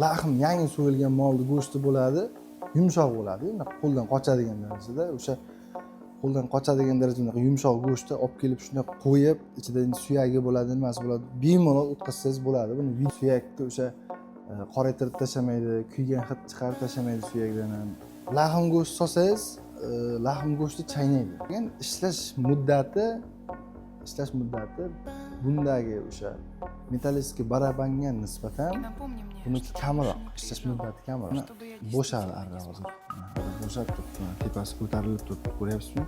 Lahm yangi so'yilgan molni go'shti bo'ladi, yumshoq bo'ladi. Qo'ldan qochadigan darajada, o'sha qo'ldan qochadigan darajada yumshoq go'shtni olib kelib shuna qo'yib, ichida suyagi bo'ladi, nimasi bo'ladi, bemalol o'tkazsangiz bo'ladi. Buni suyakni o'sha qoraytirib tashlamaydi, kuygan hid chiqarib tashlamaydi suyakdan ham. Lahm go'sht solsangiz, lahm go'shti chaynaydi. Keyin ishlash muddati bundagi o'sha metallический barabanga nisbatan buniki kamroq, ishlash muddati kamroq. Bo'shadi arra hozir. Bo'shab turibdi, tepasi ko'tarilib turibdi, ko'ryapsizmi?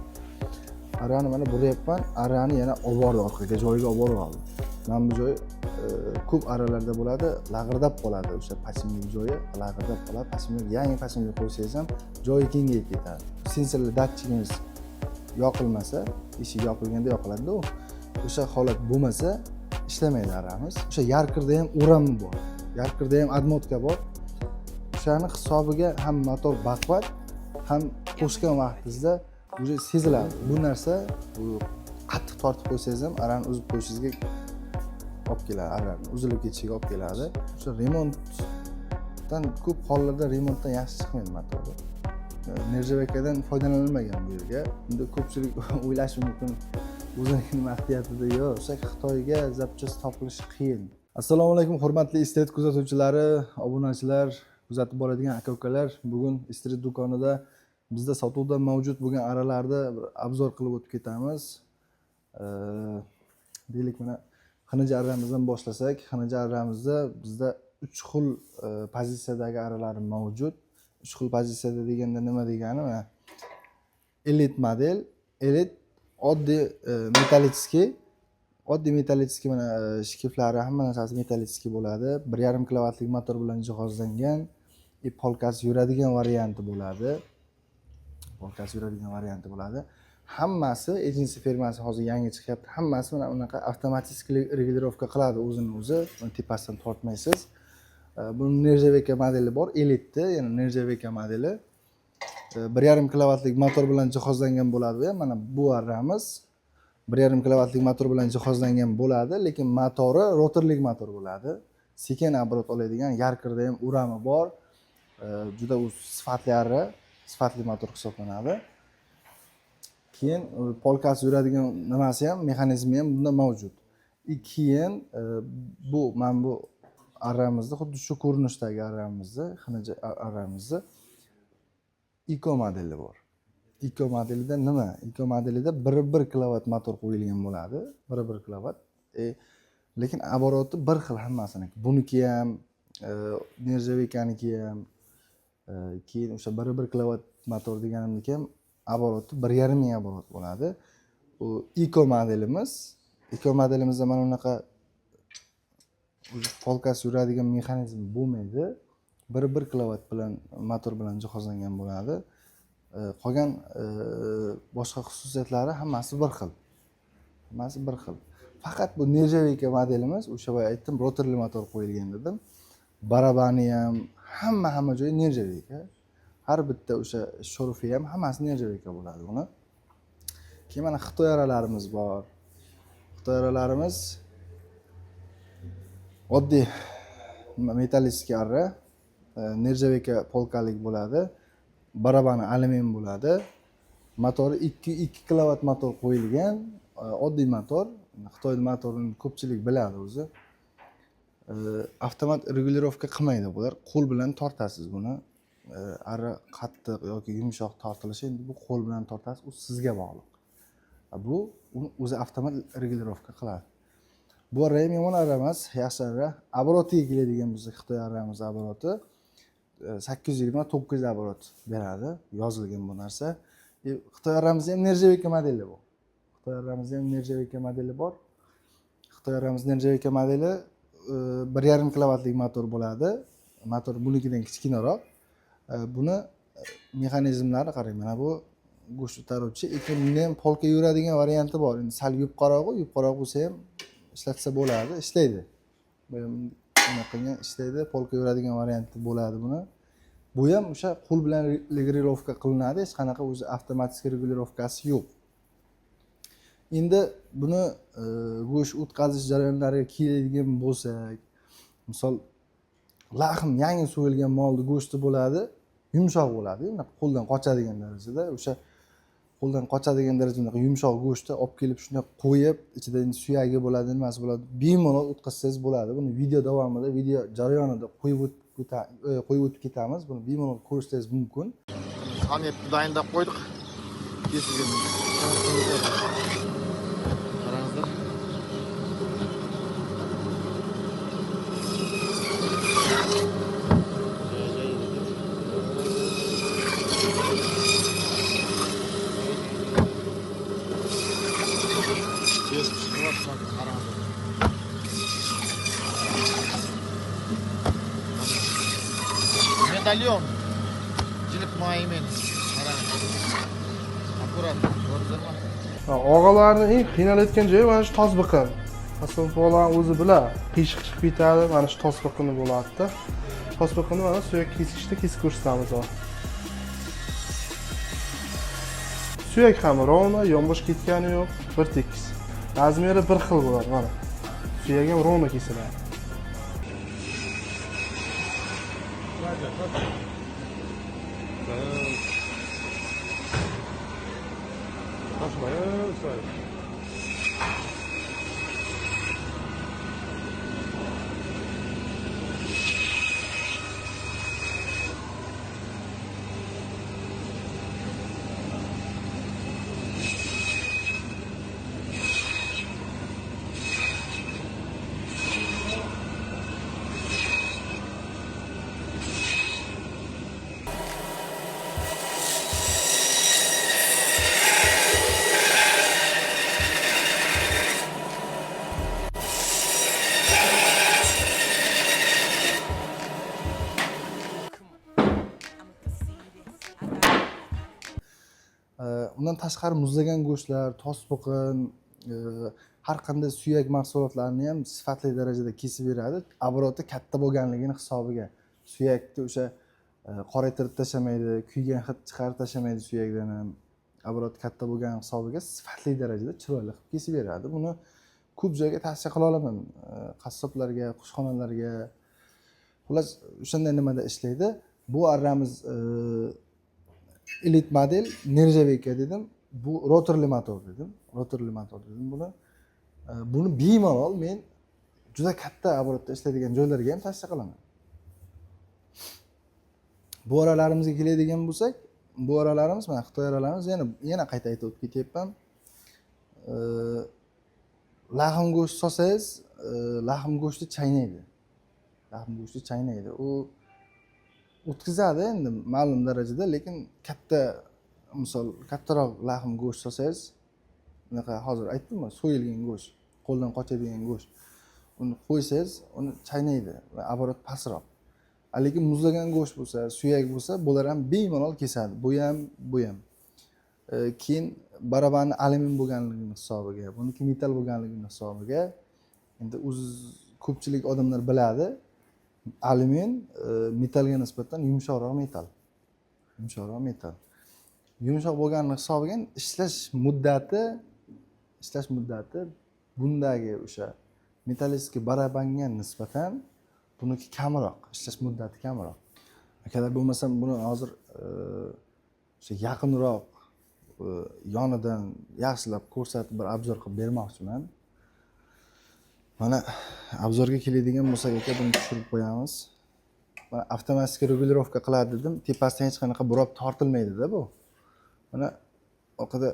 Arrani mana buryapman, arrani yana olib bordi orqaga, joyiga olib borib oldi. Mana bu joy ko'p arralarda bo'ladi, lag'irlab qoladi, o'sha pachimlik joyi lag'irlab qoladi. Pachimlik, yangi pachimlik qo'ysangiz ham joyi kengayib ketadi. Sensorli datchigingiz yoqilmasa, eshik yopilganda yoqiladi-da u. O'sha holat bo'lmasa, ishlamaydi arramiz. O'sha yarqirda ham o'rami bor. Yarqirda ham admotka bor. O'shani hisobiga ham motor baqvat, ham qo'shgan vaqtingizda уже seziladi. Bu narsa qattiq tortib qo'ysangiz ham arrani uzib qo'yishingizga olib keladi, arrani uzilib ketishiga olib keladi. O'sha remontdan ko'p hollarda remontdan yaxshi chiqmaydi motor. Nержавейкаdan foydalanilmagan bu yerga. Unda ko'pchilik o'ylashi mumkin, o'zining mahdiyatida yo'q, o'sha Xitoyga zapchast topilishi qiyin. Assalomu alaykum hurmatli Street kuzatuvchilari, obunachilar, kuzatib boradigan aka-ukalar. Bugun Street do'konida bizda sotuvda mavjud bo'lgan arralarni obzor qilib o'tib ketamiz. Deylik, mana xinij arramizdan boshlasak, xinij arramizda bizda 3 xil pozitsiyadagi arralar mavjud. 3 xil pozitsiyada deganda nima degani? Mana elit model, elit oddiy metallический mana shkiflari hamma narsasi metallический bo'ladi. 1.5 kilovatlik motor bilan jihozlangan, polkasi yuradigan varianti bo'ladi. Hammasi agency firmasi hozir yangi chiqyapti. Hammasi mana unaqa avtomatik regulirovka qiladi o'zini o'zi. Uni tepasidan tortmaysiz. Buni nержавейка modeli bor, elitni, ya'ni nержавейка modeli. 1.5 kilovatlik motor bilan jihozlangan bo'ladi. Mana bu arramiz 1.5 kilovatlik motor bilan jihozlangan bo'ladi, lekin motori rotorlik motor bo'ladi. Sekin obrot oladigan, yarqirda ham o'rami bor. Juda u sifatli motor hisoblanadi. Keyin polkasi yuradigan nimasi ham, mexanizmi ham bunda mavjud. Keyin bu arramizni, xuddi shu ko'rinishdagi arramizni, xinij arramizni Eco modeli bor. Eco modelida nima? Eco modelida 1.1 kilovat motor qo'yilgan bo'ladi. 1.1 kilovat. Lekin oboroti bir xil hammasiniki. Buniki ham, nержавейканiki ham, keyin o'sha 1.1 kilovat motor deganimniki ham oboroti 1.5 ming oborot bo'ladi. Bu Eco modelimizda mana bunaqa polkasi yuradigan mexanizm bo'lmaydi. 1.1 kilovat bilan motor bilan jihozlangan bo'ladi. Qolgan boshqa xususiyatlari hammasi bir xil. Faqat bu nержавейка modelimiz, o'sha boya aytdim, rotorli motor qo'yilgan dedim. Barabani ham, hamma joyi nержавейка. Har bitta o'sha shorufi ham hammasi nержавейка bo'ladi buni. Keyin mana Xitoy arralarimiz bor. Xitoy arralarimiz oddiy metallический arra, nержавейка polkalik bo'ladi. Barabani alyumin bo'ladi. Motori 2 kilovat motor qo'yilgan, oddiy motor. Xitoy motorini ko'pchilik biladi o'zi. Avtomat regulirovka qilmaydi bular. Qo'l bilan tortasiz buni. Arra qattiq yoki yumshoq tortilishi, endi bu qo'l bilan tortasiz, u sizga bog'liq. Bu uni o'zi avtomat regulirovka qiladi. Bu arra ham yomon arra emas, yaxshi arra. Oborotiga keladigan bo'lsa, Xitoy arramiz oboroti 820-900 oborot beradi, yozilgan bu narsa. Xitoy arramiz ham nержавейка modeli bu. Xitoy arramiz ham nержавейка modeli bor. Xitoy arramiz nержавейка modeli 1.5 kilovatlik motor bo'ladi. Motor bunikidan kichkinaroq. Buni mexanizmlari qarang, mana bu go'sht o'taruvchi, bunda ham polka yuradigan varianti bor. Endi sal yupqaroq bo'lsa ham ishlatsa bo'ladi, ishlaydi. Bunaqa ishlaydi, polka yuradigan varianti bo'ladi buni. Bu ham o'sha qo'l bilan regulirovka qilinadi, hech qanaqa o'zi avtomatik regulirovkasi yo'q. Endi buni go'sht o'tkazish jarayonlariga keladigan bo'lsak, misol lahm yangi so'yilgan molni go'shti bo'ladi, yumshoq bo'ladi, qo'ldan qochadigan darajada, o'sha qo'ldan qochadigan darajada yumshoq go'shtni olib kelib shunday qo'yib, ichida suyagi bo'ladi, nimasi bo'ladi, bemalol o'tkazsangiz bo'ladi. Buni video davomida, video jarayonida qo'yib o'tib ketamiz. Buni bemalol ko'rishingiz mumkin. Samyapni tayinlab qo'ydik. Kesilgan. Qaranglar. Medalyon. Cilip maymen. Akkurat. Og'alarni eng qiynalayotgan joyi mana shu tosbiqin. Asoflar o'zi bilan qiyshiq chiqib ketadi, mana shu tosbiqini bo'ladi-da. Tosbiqini mana suyak kesishda kesib ko'rsatamiz hozir. Suyak ham rovna, yonbosh ketgani yo'q, bir tekis. Razmeri bir xil bo'ladi mana. Suyak ham rovna kesiladi. Undan tashqari muzlagan go'shtlar, tosbiqin, har qanday suyak mahsulotlarini ham sifatli darajada kesib beradi. Abroti katta bo'lganligini hisobiga. Suyakni o'sha qoraytirib tashlamaydi, kuygan hid chiqarib tashlamaydi suyakdan ham. Abroti katta bo'lgan hisobiga sifatli darajada chiroyli qilib kesib beradi. Buni ko'p joyga tavsiya qila olaman. Qassoblarga, qushxonalarga. Xullas, o'shanday nimada ishlaydi. Bu arramiz elit model Nerjaveka dedim. Bu rotorli motor dedim. Rotorli motor dedim buni. Buni bemalol men juda katta abrotda ishlaydigan joylarga ham tavsiya qilaman. Bu oralarimizga keladigan bo'lsak, bu oralarimiz mana Xitoy oralarimiz yana qayta aytib o'tib ketyapman. Lahm go'sht solsangiz, lahm go'shti chaynaydi. Lahm go'shti chaynaydi. U o'tkazadi endi ma'lum darajada, lekin katta misol kattaroq lahm go'sht solsangiz, bunaqa hozir aytdim-ku, so'yilgan go'sht, qo'ldan qochadigan go'sht. Uni qo'ysangiz, uni chaynaydi va abrot pastroq. Lekin muzlagan go'sht bo'lsa, suyak bo'lsa, bular ham bemalol kesadi. Bu ham. Keyin barabarni alyumin bo'lganligini hisobiga, buniki metal bo'lganligini hisobiga, endi o'zi ko'pchilik odamlar biladi. Alyumin metalga nisbatan yumshoqroq metal. Yumshoq bo'lgani hisobiga ishlash muddati bundagi o'sha metallический barabanga nisbatan buniki kamroq, ishlash muddati kamroq. Agar bo'lmasam buni hozir o'sha yaqinroq yonidan yaxshilab ko'rsatib bir obzor qilib bermoqchiman. Mana obzorga keladigan bo'lsak aka, buni tushirib qo'yamiz. Mana avtomatik regulirovka qiladi dedim. Tepasidan hech qanaqa burab tortilmaydi-da bu. Mana orqada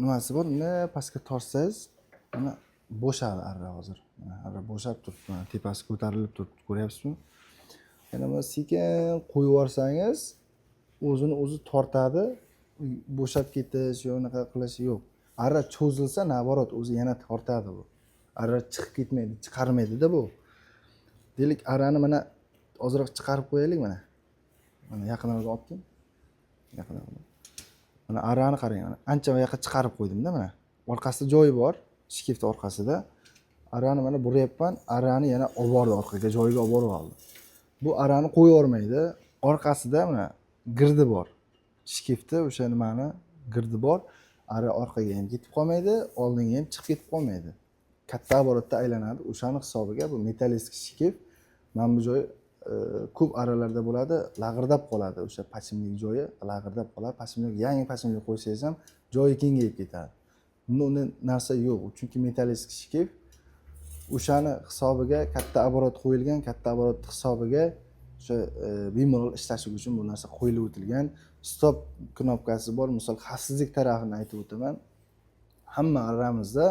nimasi bor? Uni pastga tortsangiz, mana bo'shadi arra hozir. Mana arra bo'shab turibdi. Mana tepasi ko'tarilib turibdi, ko'ryapsizmi? Yana buni sekin qo'yib yuborsangiz, o'zini o'zi tortadi. Bo'shab ketish yo'q, unaqa qilish yo'q. Arra cho'zilsa, navorot o'zi yana tortadi bu. Arra chiqib ketmaydi, chiqarmaydi-da bu. Deylik, arrani mana ozroq chiqarib qo'yaylik mana. Mana yaqinroq olib keling. Yaqinroq. Mana arrani qarang, mana ancha yoqqa chiqarib qo'ydim-da mana. Orqasida joyi bor, shkifta orqasida. Arrani mana buryapman, arrani yana olib bordi orqaga, joyiga olib borib oldi. Bu arrani qo'yib yormaydi. Orqasida mana girdi bor. Shkifta o'sha nimani girdi bor. Arra orqaga ham ketib qolmaydi, oldinga ham chiqib ketib qolmaydi. Katta оборотda aylanadi. O'shaning hisobiga bu metallistik shkif. Men bu joy ko'p aralarda bo'ladi, lag'irlab qoladi o'sha pachimlik joyi, lag'irlab qoladi. Pachimlik yangi pachimlik qo'ysangiz ham joyi kengayib ketadi. Bunda unday narsa yo'q, chunki metallist shkif o'shani hisobiga katta оборот qo'yilgan, katta оборот hisobiga o'sha bemalol ishlashi uchun bu narsa qo'yilib o'tilgan. Stop knopkasi bor. Misol xavfsizlik tarafini aytib o'taman. Hamma arramizda,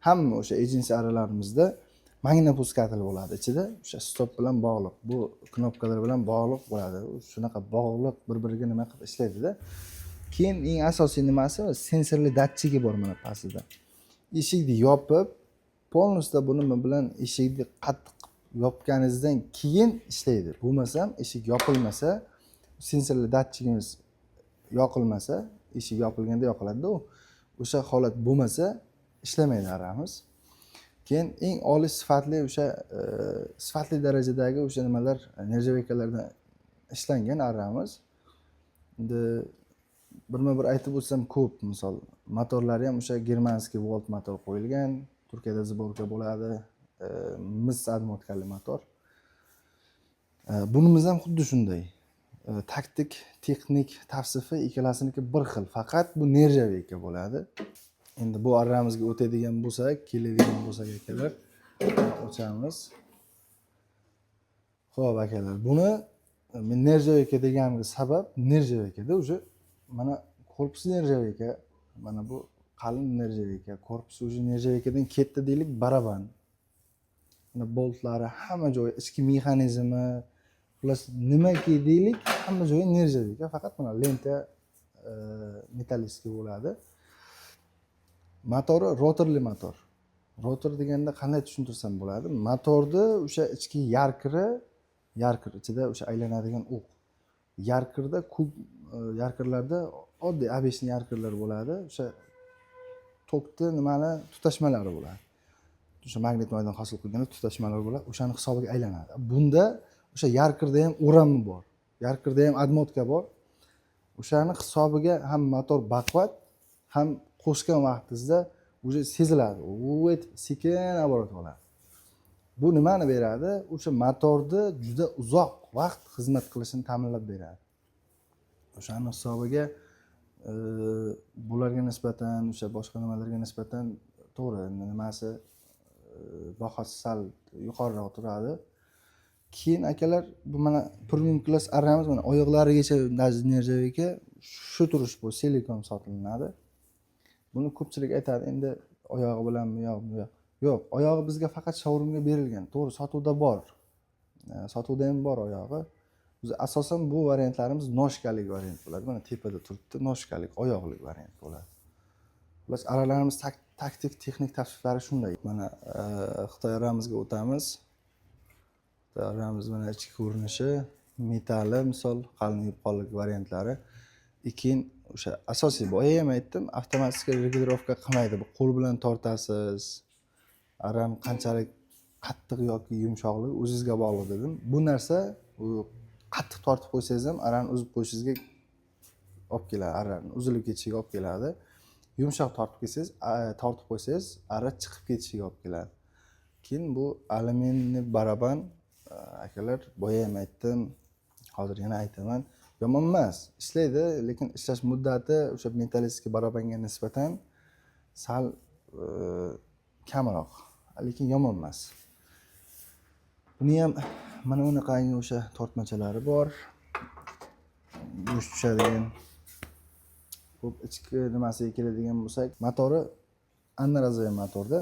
hamma o'sha agency arralarimizda magnopustkatl bo'ladi. Ichida o'sha stop bilan bog'liq, bu knopkalar bilan bog'liq bo'ladi. Shunaqa bog'liq bir-biriga nima qilib ishlaydi-da. Keyin eng asosiy nimasi sensorli datchigi bor mana pastida. Eshikni yopib, polностью bu nima bilan eshikni qattiq yopganingizdan keyin ishlaydi. Bo'lmasam eshik yopilmasa, sensorli datchigimiz yoqilmasa, eshik yopilganda yoqiladi-da u. O'sha holat bo'lmasa ishlamaydi arramiz. Keyin eng oliy sifatli o'sha sifatli darajadagi o'sha nimalar nerjavekalardan ishlangan arramiz. Endi birma-bir aytib o'tsam ko'p, misol motorlari ham o'sha germanskiy volt motor qo'yilgan, Turkiyada zborka bo'ladi, mis admotkali motor. Bunimiz ham xuddi shunday. Taktik, texnik tavsifi ikkalasiniki bir xil, faqat bu nerjaveka bo'ladi. Endi bu arramizga o'tadigan bo'lsak, keladigan bo'lsak akalar, ochamiz. Xo'p akalar, buni men nerjaveka deganimga sabab nerjavekada o'sha mana korpus nerjaveka, mana bu qalin nerjaveka, korpus o'sha nerjavekadan ketdi deylik, baraban. Mana boltlari, hamma joyi, ichki mexanizmi, plus nimaki deylik, hamma joyi nerjaveka, faqat mana lenta metallistga bo'ladi. Motori rotorli motor. Rotor deganda qanday tushuntirsam bo'ladi? Motorda o'sha ichki yarkir ichida o'sha aylanadigan o'q. Yarkirda ko'p yarkirlarda oddiy abeshni yarkirlar bo'ladi. O'sha tokni nimani tutashmalari bo'ladi. O'sha magnit maydon hosil qilganda tutashmalar bo'ladi. O'shani hisobiga aylanadi. Bunda o'sha yarkirda ham o'rami bor. Yarkirda ham admotka bor. O'shani hisobiga ham motor baquvvat, ham qo'shgan vaqtingizda уже seziladi. O't sekin оборот oladi. Bu nimani beradi? O'sha motorni juda uzoq vaqt xizmat qilishini ta'minlab beradi. O'shani hisobiga bularga nisbatan, o'sha boshqa nimalarga nisbatan to'g'ri, nimasi bahosi sal yuqoriroq turadi. Keyin akalar, bu mana premium class arramiz, mana oyoqlarigacha nerjaveka shu turish bu silikon sotilinadi. Buni ko'pchilik aytadi, endi oyog'i bilanmi yo'qmi? Yo'q, oyog'i bizga faqat showroomga berilgan. To'g'ri, sotuvda bor. Sotuvda ham bor oyog'i. Biz asosan bu variantlarimiz noshkalik variant bo'ladi. Mana tepada turibdi, noshkalik, oyoqlik variant bo'ladi. Plus aralarimiz taktik, texnik tavsiflari shunday. Mana Xitoy aramizga o'tamiz. Xitoy aramiz mana ichki ko'rinishi, metali, misol qalin yupqonlik variantlari. Keyin o'sha asosiy boya ham aytdim, avtomatik regulirovka qilmaydi. Bu qo'l bilan tortasiz. Aram qanchalik qattiq yoki yumshoqligi o'zingizga bog'liq dedim. Bu narsa u qattiq tortib qo'ysangiz ham arani uzib qo'yishingizga olib keladi, arani uzilib ketishiga olib keladi. Yumshoq tortib qo'ysangiz, ara chiqib ketishiga olib keladi. Keyin bu alyuminniy baraban akalar, boya ham aytdim, hozir yana aytaman. Yomon emas, ishlaydi, lekin ishlash muddati o'sha metallistga barabanga nisbatan sal kamroq, lekin yomon emas. Buni ham mana bunaqangi o'sha tortmachalari bor. Bo'sh tushadigan. Xo'p, ichki nimasiga keladigan bo'lsak, motori annarazli motorda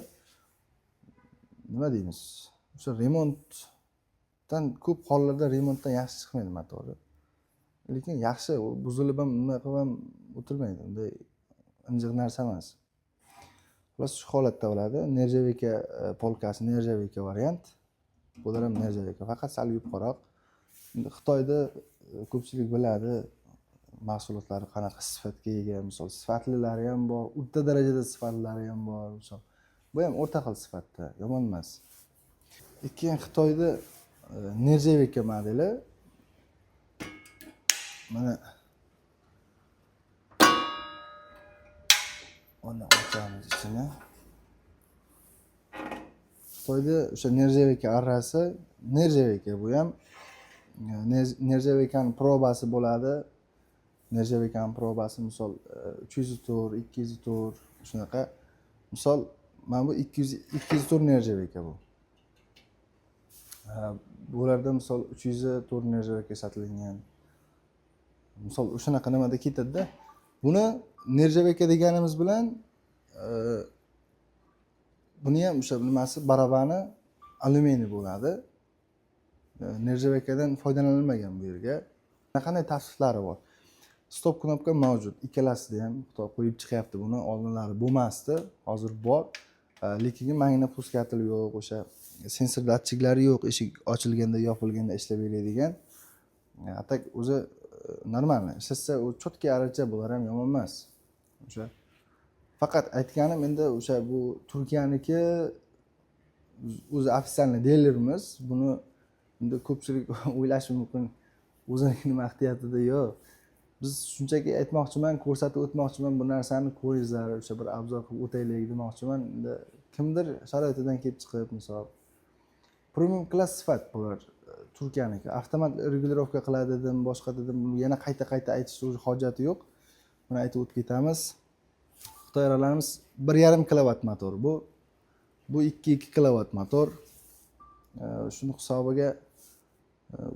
nima deymiz? O'sha remontdan ko'p hollarda remontdan yaxshi chiqmaydi motori. Lekin yaxshi, u buzilib ham nima qilib ham o'tirmaydi. Unday injiq narsa emas. Xullas shu holatda bo'ladi. Nerjaveka polkasi, nerjaveka variant. Bular ham nerjaveka, faqat sal yupqaroq. Xitoyda ko'pchilik biladi mahsulotlari qanaqa sifatga ega, misol sifatlilari ham bor, o'rta darajada sifatlilari ham bor, misol. Bu ham o'rta xil sifatda, yomon emas. Keyin Xitoyda nerjaveka modeli mana uni ochamiz ichini. Xitoyda o'sha nerjaveka arrasi, nerjaveka bu ham Nerjavekani probasi bo'ladi. Nerjavekani probasi misol 300 tur, 200 tur shunaqa. Misol mana bu 200 tur nerjaveka bu. Bularda misol 300 tur nerjaveka sotilgan. Misol o'shanaqa nimada ketadi-da. Buni nerjaveka deganimiz bilan buni ham o'sha nimasi barabani alyuminiy bo'ladi. Nerjavekadan foydalanilmagan bu yerga. Qanday tavsiflari bor? Stop knopka mavjud. Ikkalasida ham Xitoy qo'yib chiqyapti buni. Oldinlari bo'lmasdi, hozir bor. Lekin magna puskatili yo'q, o'sha sensor datchiklari yo'q, eshik ochilganda, yopilganda ishlab beradigan. Atak o'zi normal. Ishlasa u cho'tka aracha bo'lar ham yomon emas. O'sha faqat aytganim endi o'sha bu Turkiyaniki o'zi ofitsialniy dilerimiz. Buni endi ko'pchilik o'ylashi mumkin, o'zini maqtayapti-da, yo'q. Biz shunchaki aytmoqchiman, ko'rsatib o'tmoqchiman, bu narsani ko'ringizlar, o'sha bir obzor qilib o'taylik demoqchiman. Endi kimdir sharoitidan kelib chiqib, misol premium klass sifat bular Turkiyaniki. Avtomat regulirovka qiladi dedim, boshqa dedim. Yana qayta aytishni o'zi hojati yo'q. Buni aytib o'tib ketamiz. Xitoy aralarimiz 1,5 kilovat motor bu. Bu 2 kilovat motor. Shuni hisobiga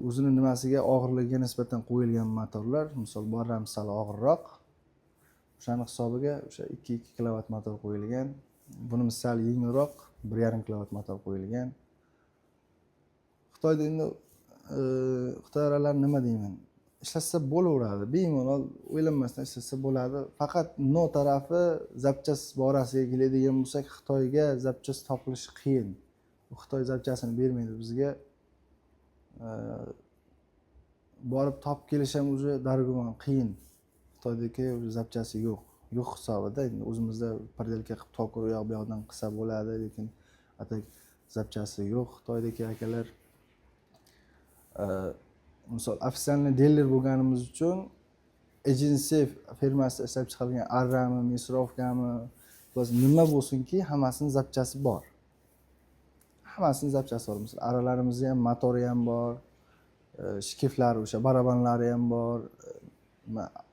o'zini nimasiga og'irligiga nisbatan qo'yilgan motorlar, misol borlar misol og'irroq. O'shani hisobiga o'sha 2 kilovat motor qo'yilgan. Buni misol yengilroq 1,5 kilovat motor qo'yilgan. Xitoyda endi Xitoylar nima deyman? Ishlasa bo'laveradi, bemalol o'ylanmasdan ishlasa bo'ladi. Faqat no tarafi zapchas borasiga keladigan bo'lsak, Xitoyga zapchas topilishi qiyin. Xitoy zapchasini bermaydi bizga. Borib topib kelish ham o'zi dargumon qiyin. Xitoydagi o'zi zapchasi yo'q hisobida. Endi o'zimizda pardelka qilib tokur u yoq bu yoqdan qilsa bo'ladi, lekin atak zapchasi yo'q. Xitoydagi akalar misol ofitsialniy diler bo'lganimiz uchun agency firmasida ishlab chiqarilgan arrami, misrovkami, biz nima bo'lsinki, hammasini zapchasi bor. Hammasini zapchasi bor. Misol aralarimizda ham motori ham bor, shkiflari, o'sha barabanlari ham bor,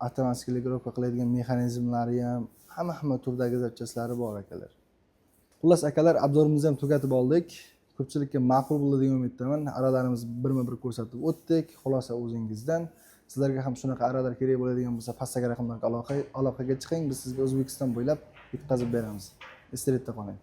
avtomatik regulirovka qiladigan mexanizmlari ham, hamma turdagi zapchaslari bor akalar. Xullas akalar, obzorimizni ham tugatib oldik. Ko'pchilikka ma'qul bo'ldi degan umiddaman. Aralarimiz birma-bir ko'rsatib o'tdik. Xulosa o'zingizdan. Sizlarga ham shunaqa aralar kerak bo'ladigan bo'lsa, pastdagi raqamlarga aloqaga chiqing. Biz sizga O'zbekiston bo'ylab yetkazib beramiz. Esda qoling.